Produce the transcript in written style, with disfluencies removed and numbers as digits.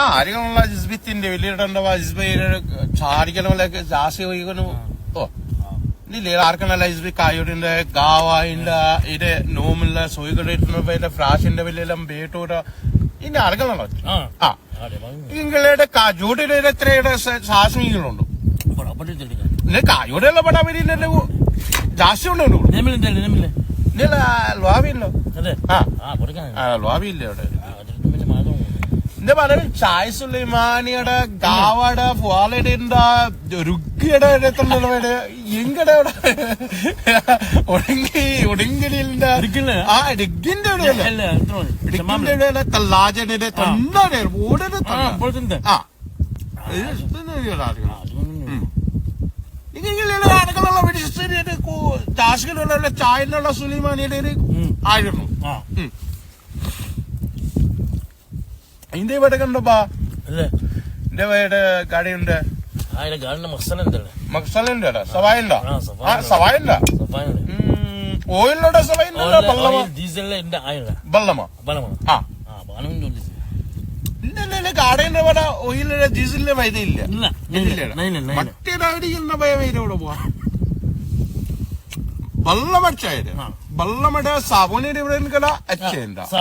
ಆರಿಗಲ್ಲ ಜಿಸ್ಬಿತ್ತಿಂದೆ வெளியிடண்டವ ಜಿಸ್ಬೈ ಚಾರಿಗೆಲವಲಕ್ಕೆ ಜಾಸ್ತಿ ಹೋಗಿಗನು ಓ ಇಲ್ಲಿ ಆರ್ಕನಲ್ಲ ಜಿಸ್ಬಿ ಕಾಯೋಡಿಂದ ಗಾವಾಯಿಂದ ಇದೆ ನೋಮಿಲ್ಲ ಸೋಯಿಗಡೆಟ್ನ ಬೈದ ಫ್ರಾಶಿಂದ ಬೆಲೆಲ್ಲ ಬೇಟೋರ ഇനി അറകളാണോ ആ നിങ്ങളുടെ ജോഡിയുടെ എത്രയുടെ ശാസനങ്ങളുണ്ട് കായോടെയുള്ള പടാ വരില്ലല്ലോ ജാസ്തി ഉണ്ടോ ലോബില്ലോ ലോബിയില്ലേ അവിടെ എന്താ പറയുക ചായ സുലൈമാനിയുടെ ഗാവയുടെ ഫുവാലയുടെ രുക്കിയുടെ എത്തുള്ളവരുടെ എങ്കടെ അവിടെ ഒടുങ്ങിലിന്റെ ആ ഡിഗിന്റെ ഡിഗിന്റെ തല്ലാജയുടെ തൊണ്ടാണ് ഓടത് ആ ആളുകളുള്ള വെടിശ്ശേരിയുടെ ജാസ്കളുള്ള ചായനുള്ള സുലൈമാനിയുടെ ആയിരുന്നു അതിന്റെ ഇവിടെ കണ്ടോപ്പാ എന്റെ വീട് ഗാഡിയുണ്ട് മക്സലുണ്ട് സവായുണ്ടോ സവായുണ്ടോ ഓയിലുടെ സവായുണ്ടോ ബല്ലമോ ആ ഇല്ല ഗാഡിയുടെ ഇവിടെ ഓയിലിന്റെ ഡീസലിന്റെ വൈദ്യ ഇല്ല മറ്റേതായിരിക്കുന്ന വൈദ്യ ഇവിടെ പോവാ ബല്ലമച്ചായത് ബല്ലമട സാബുനിയുടെ ഇവിടെ അച്ഛണ്ട